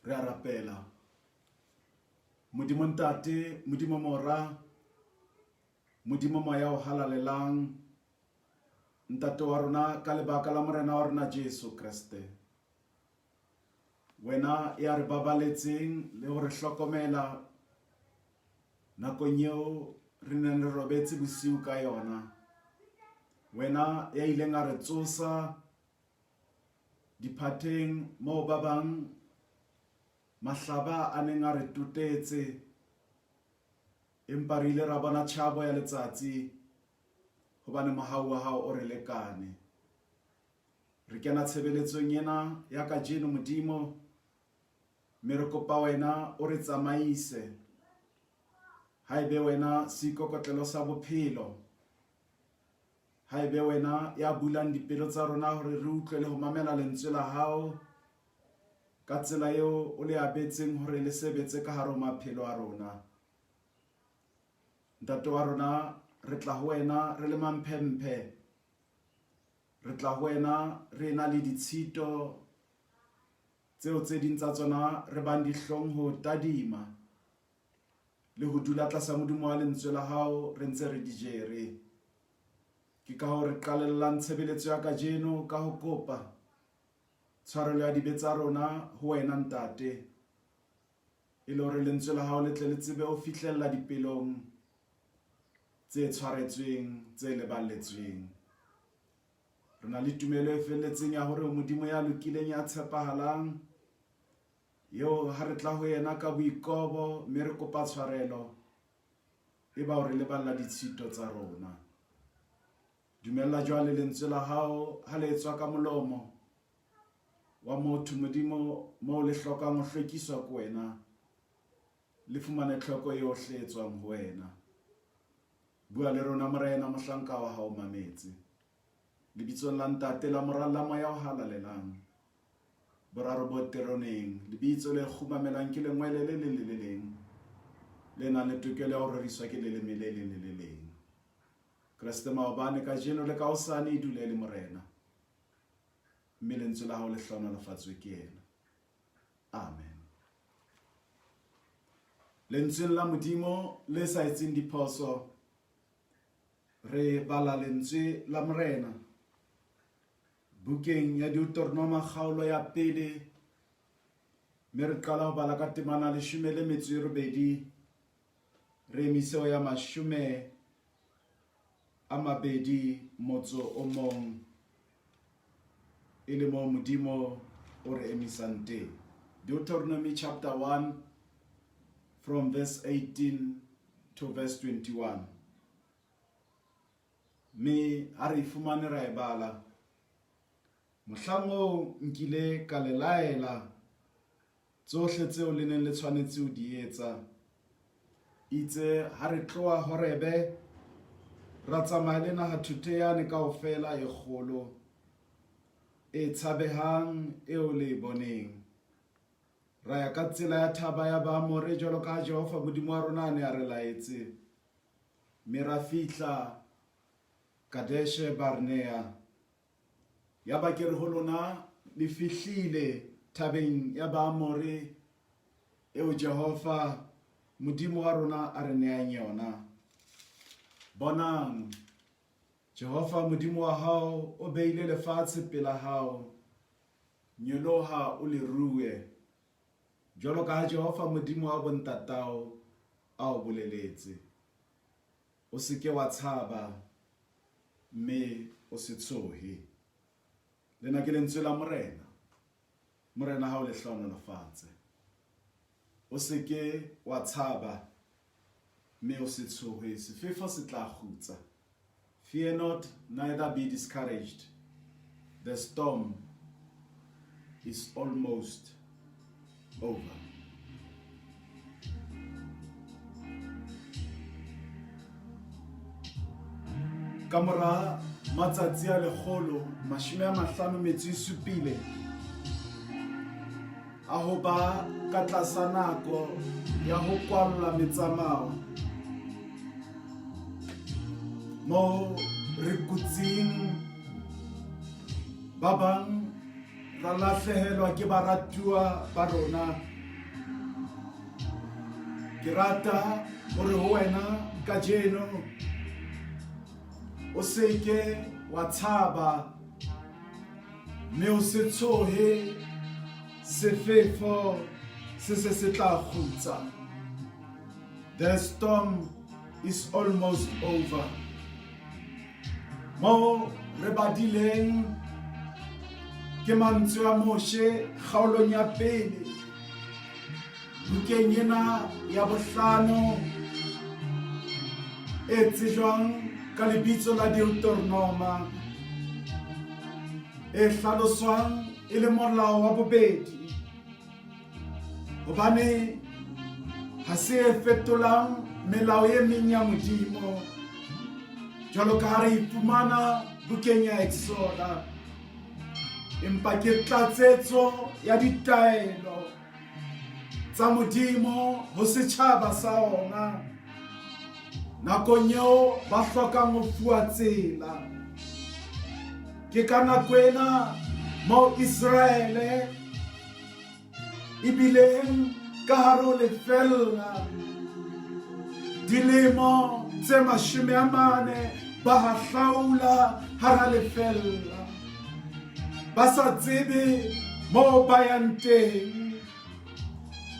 Re a rapela. Modimo ntate, Modimo mora, Modimo moya o halalelang, ntate wa rona ka lebaka la morena wa rona Jesu Kriste. Wena ya re babaletseng le ho re hlokomela nakong eo re neng re robetse bosiu ka yona. Wena ya ileng a re tsosa diphatheng moo ba bang mahlaba a neng a re tutetse, empa re ile ra bona tjhabo ya letsatsi hobane mohau wa hao o re lekane. Re kena tshebeletsong ena ya kajeno Modimo, mme re kopa wena o re tsamaise. Haebe wena seikokotlelo sa bophelo, haebe wena ya bulang dipelo tsa rona hore re utlwe le ho mamela lentswe la hao ka tsela eo o le abetseng hore le sebetse ka hare ho maphelo a rona. Ntate wa rona, re tla ho wena re le mamphemphe, re tla ho wena re na le ditshito tseo tse ding tsa tsona re bang dihlong ho tadima le ho dula tlasa modumo wa lentswe la hao re ntse re di jere. Ke ka ho re qalellang tshebeletso ya kajeno ka ho kopa tshwarelo ya dibe tsa rona ho wena ntate, e le hore lentswe la hao le tle le tsebe ho fihlella dipelong tse tshwaretsweng, tse leballetsweng. Re na le tumelo e felletseng ya hore Modimo ya lokileng ya tshepahalang, eo ha re tla ho yena ka boikobo mme re kopa tshwarelo, e ba hore leballa ditshito tsa rona. Dumella jwale lentswe la hao ha le etswa ka molomo wa motho Modimo moo le hlokang ho hlwekiswa ke wena, le fumane tlhoko yohle e tswang ho wena. Bua le rona morena mohlanka wa hao mametse, lebitsong la ntate la morala moya o halalelang, boraro bo teroneng, lebitso le kgumamelang ke lengwele le leng, le nang le tokelo ya ho reriswa ke leleme le leng. Kriste maobane ka jeno le ka hosane e dule le morena, mme lentswe la hao le hlohonolofatswe ke yena. Amen. Lentsweng la Modimo le sa etseng diphoso, re bala lentswe la morena bukeng ya Deuteronoma kgaolo ya 2, mme re qala ho bala ka temana 18, re emise ho ya 21, e le moo Modimo o re emisang teng. Deuteronomy chapter 1 from verse 18 to verse 21. Me ha re fumane ra e bala, mohlango nkile ka le laela tsohle tseo le neng le tshwanetse ho di etsa. Itse ha re tloha Horebe ra tsamaya le naha thuteyane kaofela e kgolo e tshabehang eo le boneng. Ra ya ka tsela ya thaba ya Baamore jwalo ka Jehova Modimo wa rona ne a re laetse, mme ra fihla Kadesh Barnea. Ya ba ke re ho lona le fihlile thabeng ya Baamore eo Jehova Modimo wa rona a re nehang yona. Bonang, Jehova Modimo wa hao o beile lefatshe pela hao, nyoloha o le rue jwalo ka Jehova Modimo wa bontatao a o boleletse. O se ke wa tshaba mme o se tshohe. Lena ke lentswe la morena ha o le hlohonolofatse. O se ke wa tshaba mme o se tshohe, sefefo se tla kgutsa. Fear not, neither be discouraged. The storm is almost over. Kamora matsatsi a 157 a ho ba ka tlasa nako ya ho kwalla metsamao, mo re kutsing ba bang ra lahlehelwa ke baratuwa ba rona ke rata hore ho wena kajeno o seke wa tshaba mme o se tshohe sefefo se tla khutsa. The storm is almost over. Mo re badileng ke mantswe a Moshe kgaolong ya pele bukeng ena ya bohlano e tsejwang ka lebitso la Deuteronoma e hlaloswang e le molao wa bobedi hobane ha se e fetolang melao e meng ya Modimo jwalo ka ha re ifumana bukeng ya Exoda, empa ke tlatsetso ya ditaelo tsa Modimo ho setjhaba sa ona nakong eo ba hlokang ho fuwa tsela. Ke ka nako ena mo Israele ebileng ka hare ho lefella dilemo tse 40 ba hahlaula hara lefella ba sa tsebe mo ba yang teng.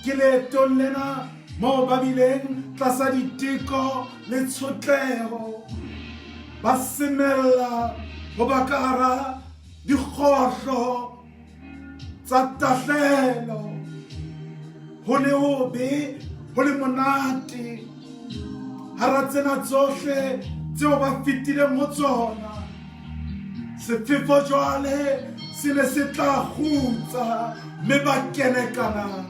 Ke leetong lena mo ba bileng tlasa diteko le tshotleho ba semella ho ba ka hara dikgohlo tsa tahlelo. Ho le hobe ho le monate hara tsena tsohle tseo ba fetileng ho tsona. Sefefo jwale se ne se tla khutsa mme ba kenekana.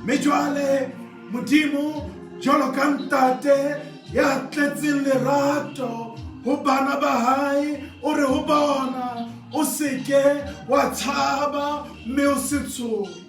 Me jwale Modimo jwalo ka ntate ya tletseng lerato ho bana ba hae o re ho bona o seke wa tshaba mme o se tshohe.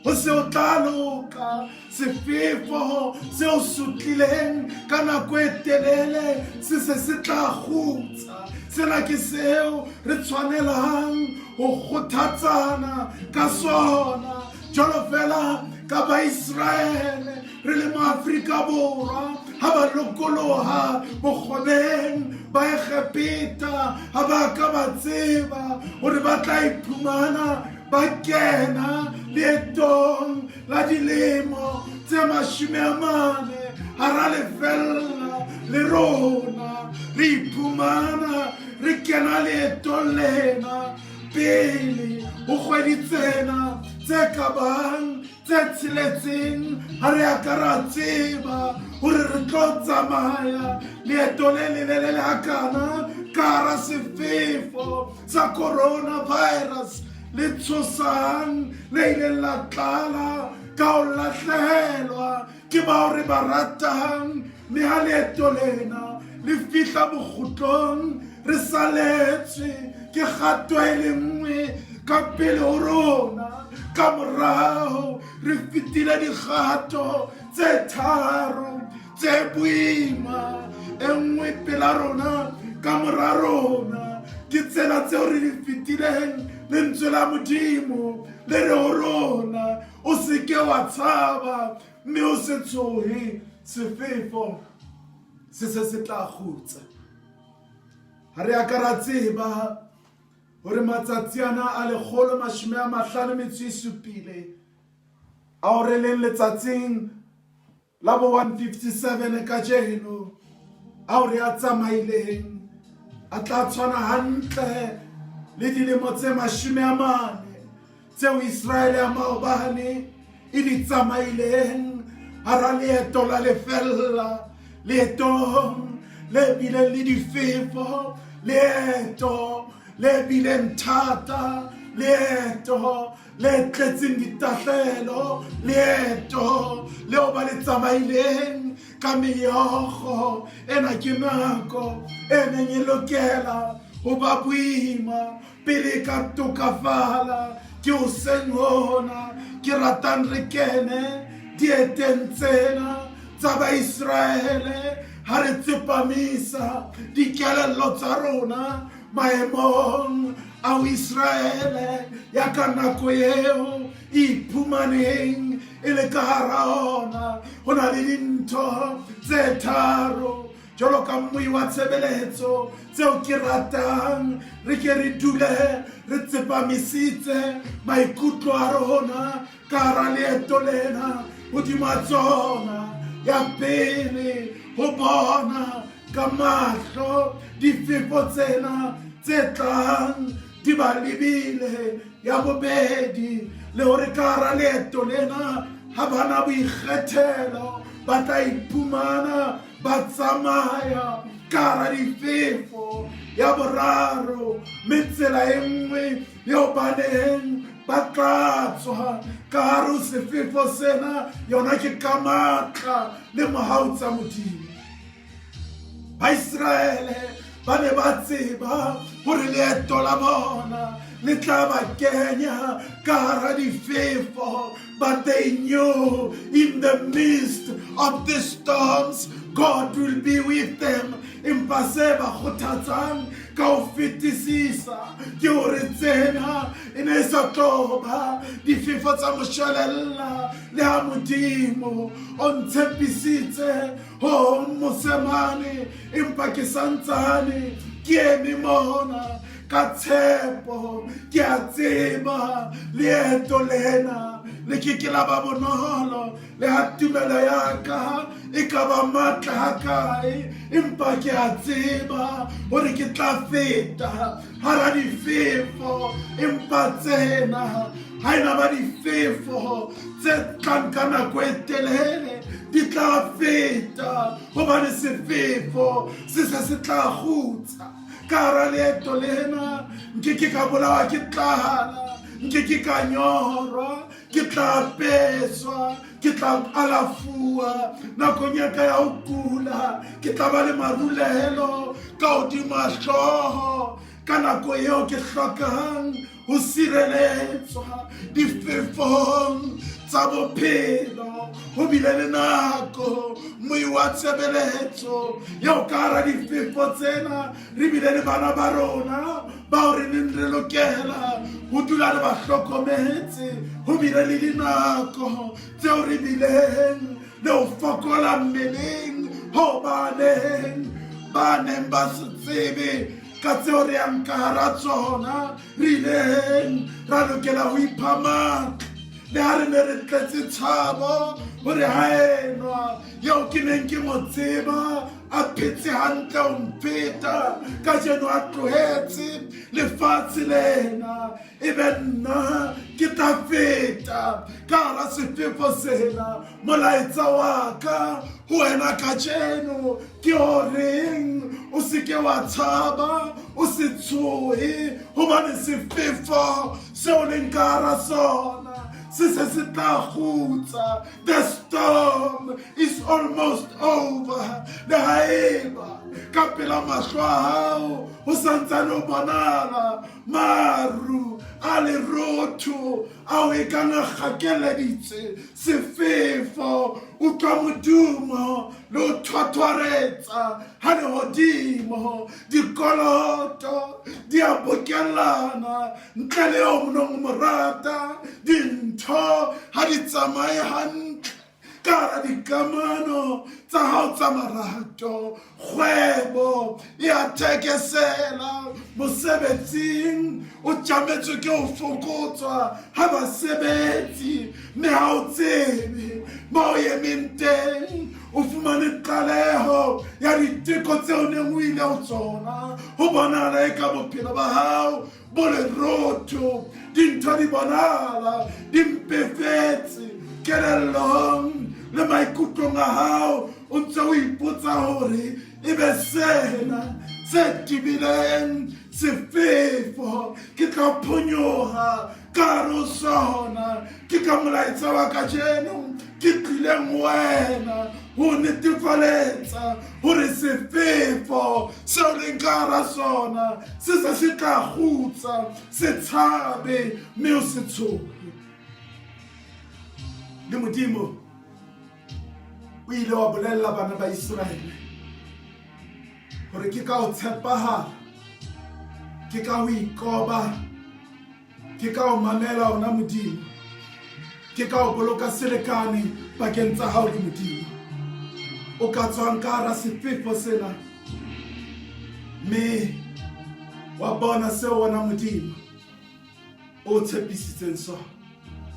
Ho se o tla loka sefefo se o sutlileng ka nako e telele se tla khutsa. Sena ke seo re tshwanelang ho kgothatsana ka sona jwalo fela ka ba Israele re le Afrika Borwa ha ba lokoloha bokgoneng ba Egepeta ha ba ka ba tseba hore ba tla iphumana ba kena leetong la dilemo tse 40 hara lefella le rona re iphumana re kena leetong lena pele ho kgwedi tsena tse kabang tse tsheletseng ha re akara tseba hore re tlo tsamaya leeto le lelele hakana ka hara sefefo sa coronavirus le tshosang le ileng la tlala ka ho lahlehelwa ke bao re ba ratang. Mme ha leeto lena le fihla bokgutlong re saletswe ke kgato e le nngwe ka pele ho rona. Ka morao re fetile dikgato tse 3 tse boima, e nngwe pela rona ka mora rona ke tsena tseo re di fetileng. Lentswe la Modimo le re ho rona o seke wa tshaba mme o se tshohe, sefefo se tla khutsa. Ha re akara tseba hore matsatsi ana a 157 ao re leng letsatsing la bo 157 ka jeno ao re a tsamaileng a tla tshwana hantle le dilemo tse 40 tseo Israele ya maobane e di tsamaileng hara leeto la lefella, leetong le bileng le difefo, leeto le bileng thata, leeto le tletseng ditahlelo, leeto leo ba le tsamaileng ka meokgo. Ena ke nako e neng e lokela ho ba boima pele ka tokafala. Ke hoseng hona ke ratang re kene dieteng tsena tsa ba Israele ha re tsepamisa dikelello tsa rona maemong a Israele ya ka nako eo iphumaneng e e le ka hara ona ho na le dintho tse tharo jalo ka mmui wa tshebeletso tseo ke ratang re ke re dule re tsepamisitse maikutlo a rona ka hara leeto lena hodima tsona ya pele ho bona ka mahlo difefo tsena tse tlang di ba lebile ya bobedi le hore ka hara leeto lena ha bana boikgethelo ba tla iphumana ba tsamaya ka hara difefo ya boraro metsela e nngwe eo baneng ba tla tswa ka hare ho sefefo sena yona ke ka matla le mohau tsa Modimo. Baisraele ba ne ba tseba hore leeto la bona le tla ba kenya ka hara difefo, but they knew in the midst of the storms God will be with them. Empa se ba kgothatsang ka ho fetisisa ke hore tsena e ne sa tloba difefo tsa moshwelella le ha Modimo o ntshepisitse ho mosemane, empa ke santsane ke eme mona ka tshepo ke a tseba leeto lena le ke la ba bonolo le ha tumelo ya ka e ka ba matla ha kae, empa ke a tseba hore ke tla feta hara difefo, empa tsena ha ena ba difefo tse tlang ka nako e telele di tla feta hobane sefefo se se tla kgutsa ka hara leeto lena. Nke ka bolawa ke tlala, nke ka nyorwa, ke tla peswa, ke tla alafua nakong ya ka ya ho kula, ke tla ba le marulelo ka hodima hlooho ka nako eo ke hlokang ho sireletswa difefong tsa bophelo. Ho bile le nako moi wa tshebeletso eo ka hara difefo tsena re bile le bana ba rona bao re neng re lokela ho dula re ba hlokometse. Ho bile le dinako tseo re bileng le ho fokola mmeleng hobaneng ba neng ba se tsebe ka tseo re yang ka hara tsona. Re ileng ra lokela ho ipha matla le ha re ne re tletse tshabo hore ha enwa eo ke neng ke mo tseba a phetse hantle ho mpheta kajeno a tlohetse lefatshe lena, ebe nna ke tla feta ka hara sefefo sena. Molaetsa wa ka ho wena kajeno ke horeng o se ke wa tshaba, o se tshohe hobane sefefo seo leng ka hara sona se tla kgutsa. The storm is almost over. Le haeba ka pela mahlo a hao ho santsane ho bonala maru a lerotho ao e ka ngakgakeleditse sefefo, utlwa modumo le ho thwathwaretsa ha lehodimo, dikoloto di a bokellana ntle le eo monong mo rata, dintho ha di tsamaye hantle ka hara dikamano tsa hao tsa marato. Kgwebo e a thekesela, mosebetsing o tjametswe ke ho fokotswa ha basebetsi, mme ha o tsebe mo o emeng teng. O fumane tlaleho ya diteko tseo neng o ile ho tsona, ho bonahala e ka bophelo ba hao bo lerotho, dintho di bonahala di mpefetse kelellong le maikutlong a hao. O ntse o ipotsa hore ebe sena se tibileng sefefo ke tla phonyoha ka hare ho sona. Ke ka molaetsa wa kajeno ke tlileng wena ho netefaletsa hore sefefo seo leng ka hara sona se tla kgutsa, se tshabe mme o se tshohe. Le Modimo o ile wa bolella bana ba Israele hore ke ka ho tshepahala, ke ka ho ikoba, ke ka ho mamela ona Modimo ke ka o boloka selekane pakeng tsa hao le Modimo. O ka tswang ka hara sefefo sena, mme wa bona seo wena Modimo o tshepisitseng sona.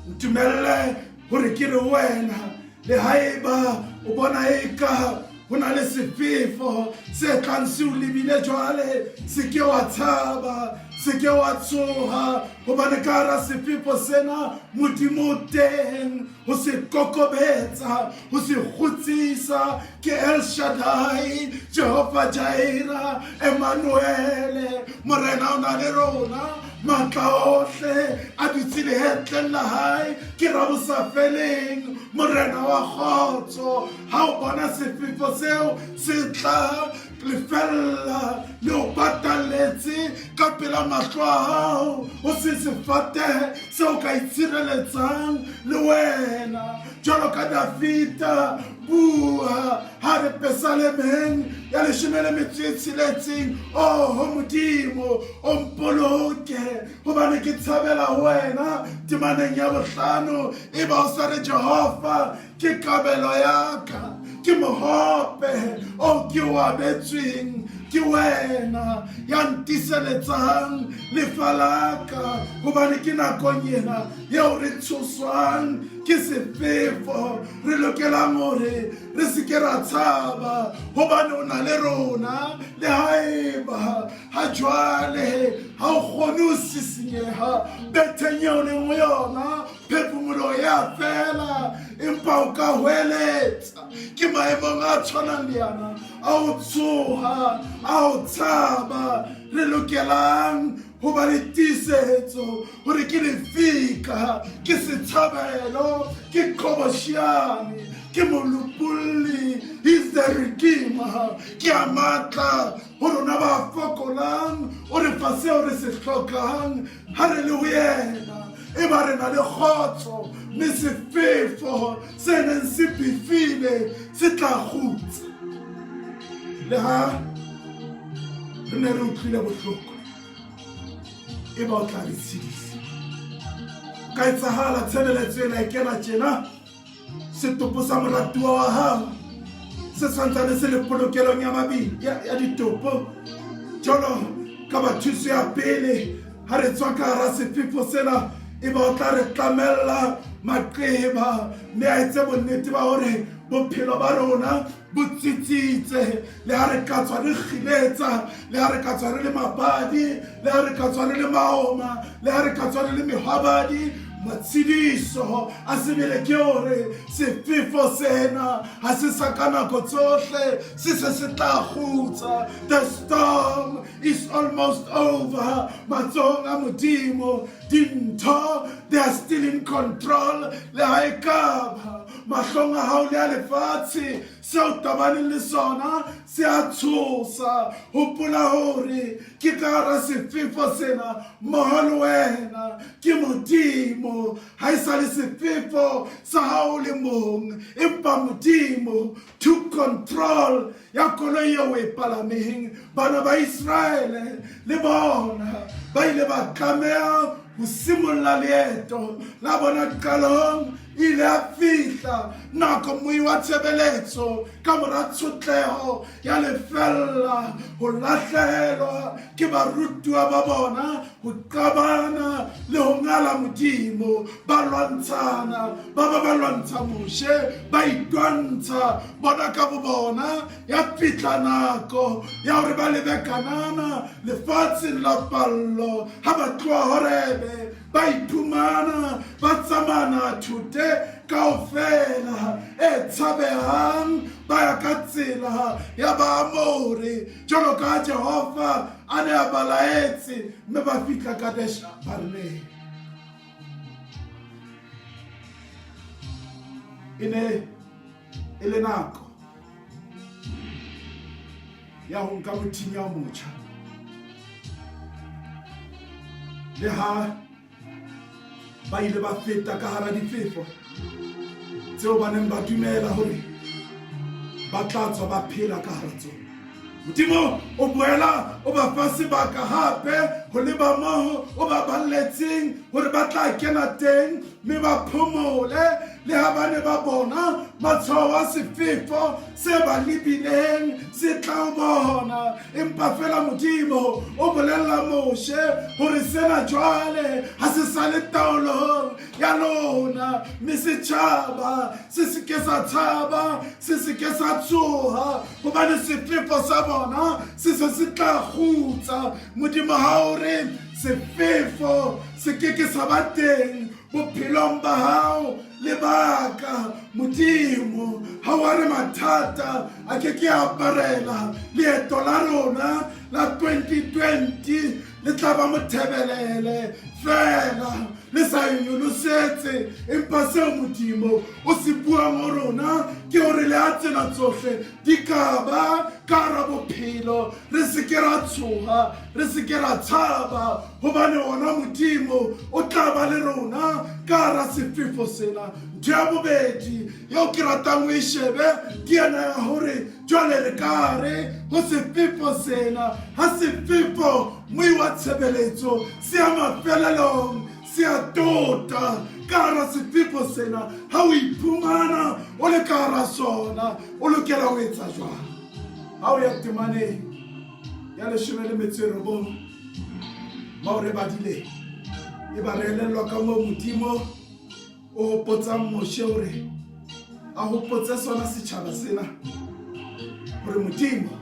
Ntumelle hore ke re wena, le haeba o bona eka ho na le sefefo se tlang se o lebile jwale, se ke wa tshaba, se ke wa tshoha, hobane ka hara sefefo sena Modimo o teng ho se kokobetsa, ho se kgutsisa. Ke El Shaddai, Jehovah Jireh, Emmanuel, Morena o na le rona, matla ohle a dutse lehetleng la hae. Ke Rabosafeleng, Morena wa kgotso. Ha o bona sefefo seo se tla, lefella le o patalletse ka pela mahlo a hao, o se sefate seo ka itshireletsang le wena. Jwalo ka Davida bua ha re Pesalemeng ya 16, ho Modimo o mpoloke, hobane ke tshabela wena. Temaneng ya 5 e ba o sa re Jehova ke kabelo ya ka, ke mohope o ke o abetsweng ke wena, ya ntiseletsang lefa la ka, hobane ke nakong ena yeo re tshoswang ke sefefo. Re lokelang hore re se ke ra tshaba, hobane o na le rona. Le haeba ha jwale ha o kgone ho sisinyeha betheng eo leng ho yona, phefumoloho ya fela, empa o ka hweletsa ke maemong a tshwanang le yana a o tshoha, a o tshaba. Re lokelang ho ba le tiisetso hore ke lefika, ke setshabelo, ke Qhoboshiane, ke molopolli. He's the Redeemer. Ke a matla ho rona ba fokolang, o re fa seo re se hlokang. Ha re le ho yena, e ba re na le kgotso, mme sefefo se neng se pefile se tla kgutsa. Le ha re ne re utlwile bohloko, e ba o tla re tshedisa. Ka etsahala tshebeletso ena e kena tjena, setopo sa moratuwa wa hao se santsane se le polokelong ya mabidi ya ditopo, jwalo ka bathuso ya pele. Ha re tswa ka hara sefefo sena, e ba o tla re tlamella maqeba, mme a etse bonnete ba hore bophelo ba rona bo tsitsitse. Le ha re ka tswa re kgiletsa, le ha re ka tswa re le mabadi, le ha re ka tswa re le maoma, le ha re ka tswa re le mehwabadi, matshidiso a se bele ke hore sefefo sena ha se sa ka nako tsohle se se tla kgutsa. The storm is almost over. Matsohong a Modimo dintho, they are still in control. Le ha ekaba mahlong a hao le a lefatshe seo tabaneng le sona se a tshosa, hopola hore ke ka hara sefefo sena mmoho le wena ke Modimo. Ha e sa le sefefo sa hao le mong, empa Modimo took control ya koloi eo e palameng. Bana ba Israele le bona ba ile ba tlameha ho simolla leeto la bona qalong. Ile a fihla nako mui wa tshebeletso ka mora tshotleho ya lefella, ho lahlehelwa ke barutuwa ba bona, ho qabana le ho ngala Modimo. Ba lwantshana, ba lwantsha moshe, ba itwantsha bona ka bo bona. Ya fihla nako ya hore ba lebe Kanana, lefatsheng la pallo. Ha ba tloha Horebe, ba iphumana ba tsamana thute kaofela e tshabehang, ba ya ka tsela ya Baamori, jwalo ka Jehova a ne a ba laetse, mme ba fihla Kadesh Barnea. E ne e le nako ya ho nka mothinya o motjha. Le ha ba ile ba feta ka hara difefo tseo ba neng ba dumela hore ba tla tswa ba phela ka hara tsona, Modimo o boela o ba fa sebaka hape ho leba moo o ba balletseng hore ba tla kena teng mme ba phomole le ha ba ne ba bona matshwao a sefefo se ba lebileng se tla bona. Empa fela Modimo o bolella Moshe hore sena jwale ha se sa le taolong ya lona, mme setjhaba se se ke sa tshaba, se se ke sa tshoha hobane sefefo sa bona se se tla kgutsa. Modimo ha o re sefefo se ke ke sa ba teng bophelong ba hao, lebaka Modimo ha wa re mathata a ke aparela leeto la rona la 2020 le tla ba mothebelele fela le sa nyolosetse. Empa seo Modimo o se buang ho rona ke hore le ha tsena tsohle di ka ba ka hara bophelo, re se ke ra tshoha, re se ke ra tshaba hobane ona Modimo o tla ba le rona ka hara sefefo sena. Ntho ya bobedi yeo ke ratang o e shebe ke ena ya hore jwale re ka re ho sefefo sena, ha sefefo moi wa tshebeletso se a mafelelong, se a tota ka hara sefefo sena. Ha o iphumana o le ka hara sona, o lokela ho etsa jwang? Ha o ya temaneng ya 19 ma o re badile e ba re elellwa ka moo Modimo o hopotsang Moshe hore a hopotse sona setjhaba sena hore Modimo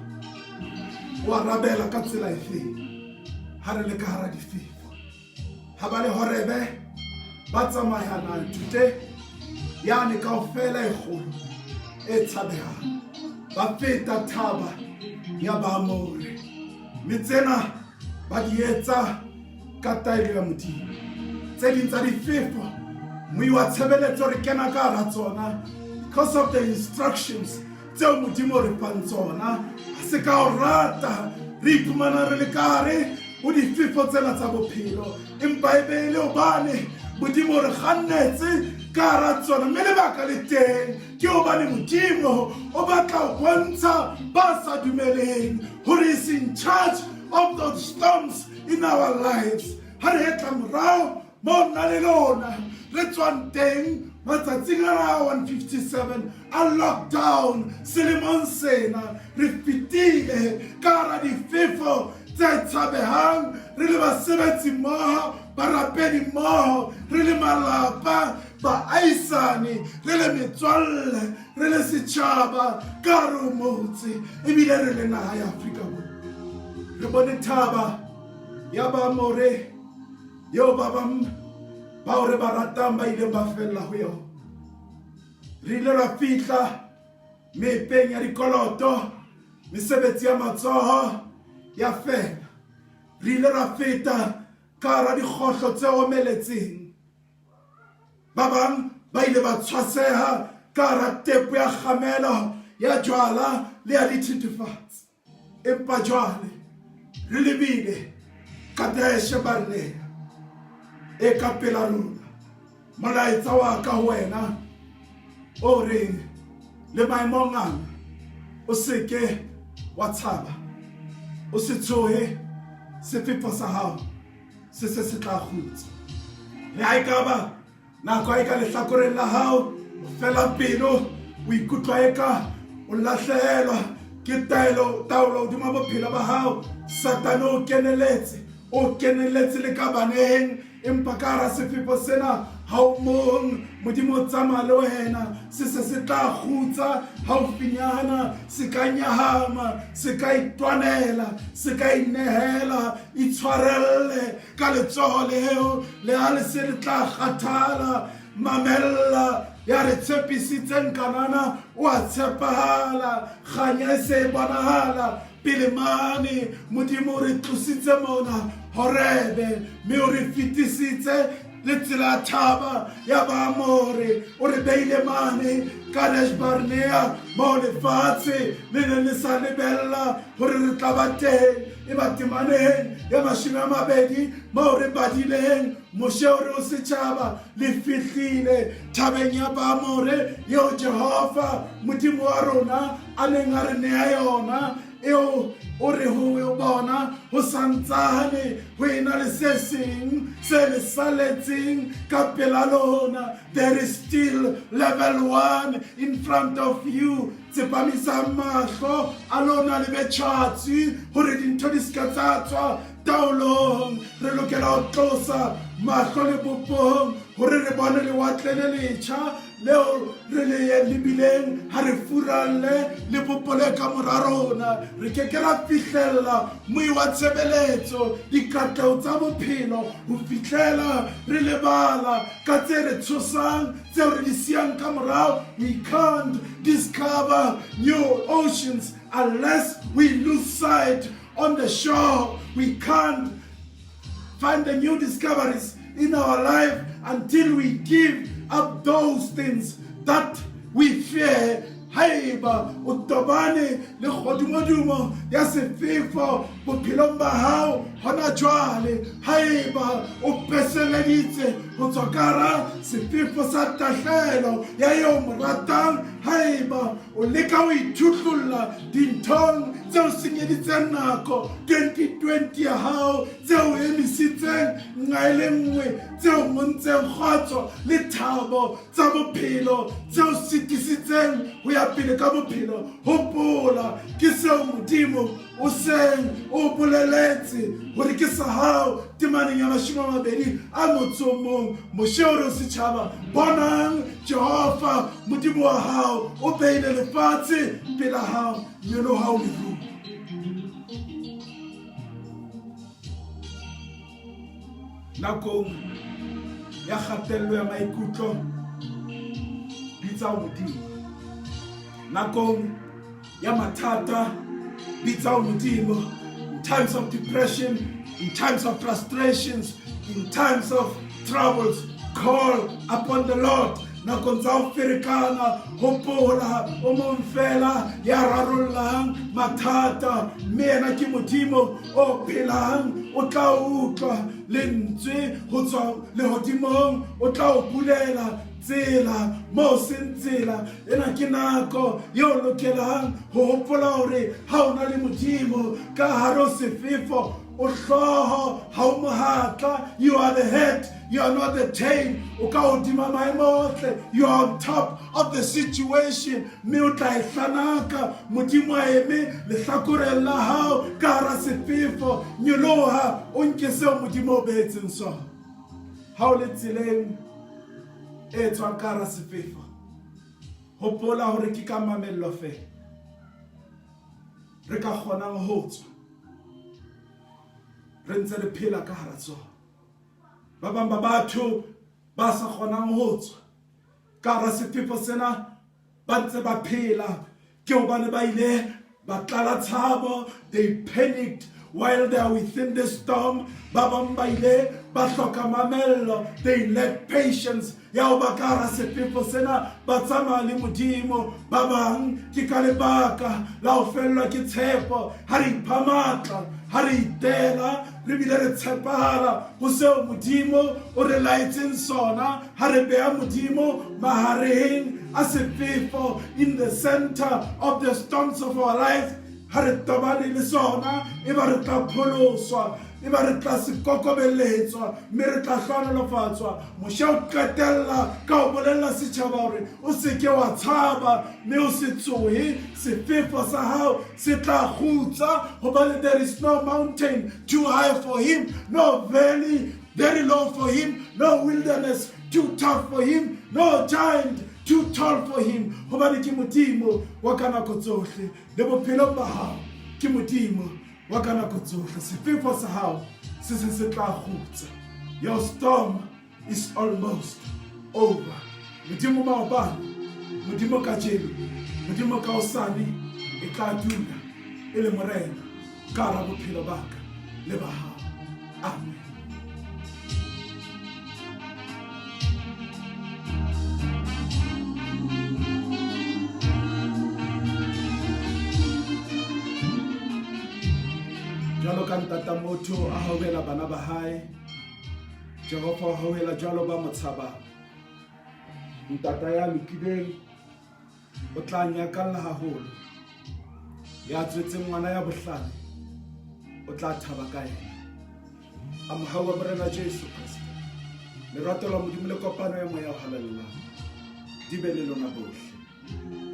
o arabela ka tsela efeng ha re le ka hara difefo. Ha ba le Horebe ba tsamayana tute yane kaofela e kgolo e tshabehang, ba feta thaba ya Baamori, mme tsena ba di etsa ka taelo ya Modimo. Tse ding tsa difefo moi wa tshebeletso re kena ka hara tsona because of the instructions tseo Modimo re fang tsona. Ha se ka o rata re iphumana re le ka hare ho difefo tsena tsa bophelo, empa e be le hobane Modimo re kgannetse ka hara tsona. Mme lebaka le teng ke hobane Modimo o batla ho bontsha ba sa dumeleng hore is in charge of those storms in our lives. Ha re etla morao mo nna le lona re tswang teng matsatsing a 157 a lockdown selemong sena, re fetile ka hara difefo tse tshabehang, re le basebetsi mmoho, barapedi mmoho, re le malapa, baahisane, re le metswalle, re le setjhaba ka hare ho motse, ebile re le naha ya Afrika Borwa. Re bone thaba ya Baamori eo ba bang ba o re ba ratang ba ileng ba fella ho yona. Re ile ra fihla mepeng ya dikoloto, mesebetsi ya matsoho ya fela. Re ile ra feta ka hara dikgohlo tse omeletseng. Ba bang ba ile ba tshwaseha ka hara tepo ya kgamelo ya jwala le ya dithethefatsi. Empa jwale re lebile Kadesh Barnea e ka pela rona. Molaetsa wa ka ho wena o reng le maemong ana o seke wa tshaba, o se tshohe, sefefo sa hao se tla kgutsa. Le ha ekaba nako e ka lehlakoreng la hao o fela pelo, o ikutlwa eka o lahlehelwa ke taolo hodima bophelo ba hao, Satane o keneletse le ka baneng. Empa ka hara sefefo sena ha o mong Modimo o tsamaya le wena, se tla kgutsa haufinyana, se ka nyahama, se ka itwanela, se ka inehela, itshwarelle ka letsoho leo le ha le se le tla kgathala. Mamella ya re tshepisitseng kanana o a tshepahala, kganya e se bonahala pele mane. Modimo re tlositse mona Horebe, mme o re fetisitse le tsela thaba ya Baamori, o re beile mane Kadesh Barnea mo lefatshe le ne le sa lebella hore re tla ba teng. E ba temaneng ya 20 mo re badileng Moshe o re o setjhaba le fihlile thabeng ya Baamori yeo Jehova Modimo wa rona a neng a re nea yona. eo o re ho bona ho santsane ho ena le se seng se le saletseng ka pela lona. There is still level 1 in front of you. Tsepamisa mahlo a lona le betjhatsi hore dintho di ska tsa tswa taolong. Re lokela ho tlosa mahlo le popong hore re bone lewatle le letjha leo re le lebileng ha re furalle le popole ka mora rona. Re ke ke ra fihlella moi wa tshebeletso dikatleho tsa bophelo ho fihlela re lebala ka tse re tshosang tseo re di siang ka morao. We can't discover new oceans unless we lose sight on the shore. We can't find the new discoveries in our life until we give up those things that we fear. Haeba o tobane le kgodumodumo ya sefefo bophelong ba hao hona jwale, haeba o peseleditse ho tswa ka hara sefefo sa tahlelo ya eo mo ratang, haeba o leka ho ithutlolla dinthong tseo senyeditseng nako 2020 ya hao, tseo emisitseng nqa e le nngwe, tseo montseng kgotso le thabo tsa bophelo, tseo sitisitseng ho ya pele ka bophelo. Hopola ke seo Modimo o seng o boleletse hore ke sa hao temaneng ya 20 a motho o mong. Mosheo re setjhaba bonang Jehova Modimo wa hao o beile lefatshe pela hao, nyolo hao le ruri. Nakong ya kgatello ya maikutlo bitsa Modimo, nakong ya mathata bitsa Modimo. In times of depression, in times of frustrations, in times of troubles, call upon the Lord. Nakong tsa ho ferekana, hopola o mong fela ya rarollang mathata, mme yena ke Modimo o phelang, o tla utlwa lentswe ho tswa lehodimong, o tla o bulela tsela mo seng tsela. Ena ke nako eo lokelang ho hopola hore ha o na le Modimo ka hare ho sefefo, o hloho ha o mohatla. You are the head, you are not the tail. O ka hodima maemo ohle, you are on top of the situation, mme o tla e hlanaka. Modimo a eme lehlakoreng la hao ka hara sefefo. Nyoloha o nke seo Modimo o behetseng sona. Ha o le tseleng e tswang ka hara sefefo, hopola hore ke ka mamello fela re ka kgonang ho tswa re ntse re phela ka hara tsona. Ba bang ba batho ba sa kgonang ho tswa ka hara sefefo sena ba ntse ba phela ke hobane ba ile ba tlala tshabo. They panicked while they are within the storm. Ba bang ba ile ba hloka mamello. They lack patience ya ho ba ka hara sefefo sena ba tsamaya le Modimo. Ba bang ke ka lebaka la ho fellwa ke tshepo, ha re ipha matla, ha re itela, re bile re tshepala ho seo Modimo o re laetseng sona, ha re beha Modimo mahareng a sefefo, in the center of the storms of our life. Ha re tobane le sona, eba re tla pholoswa, eba re tla sekokobeletswa, mme re tla hlohonolofatswa. Mosheo qetella ka ho bolella setjhaba hore o se ke wa tshaba, mme o se tsohe. Sefefo sa hao se tla kgutsa, hobane there is no mountain too high for him, no valley very low for him, no wilderness too tough for him, no giant too tall for him. Hobane ke Modimo wa ka nako tsohle, le bophelong ba hao ke Modimo wa ka nako tsohle. Sefefo sa hao se tla kgutsa. Your storm is almost over. Modimo maobane, Modimo kajeno, Modimo ka hosane e tla dula e le morena ka hara bophelo ba ka le ba hao. Amen. Jalo ka ntata motho a hauhela bana ba hae, Jehova o hauhela jalo ba mo tshabang. Ntata ya lokileng o tla nyakalla haholo, ya tswetseng ngwana ya bohlale o tla thaba ka yena. Amohela Morena Jesu Kriste, lerato la Modimo le kopano ya moya o halalelang di be le lona bohle.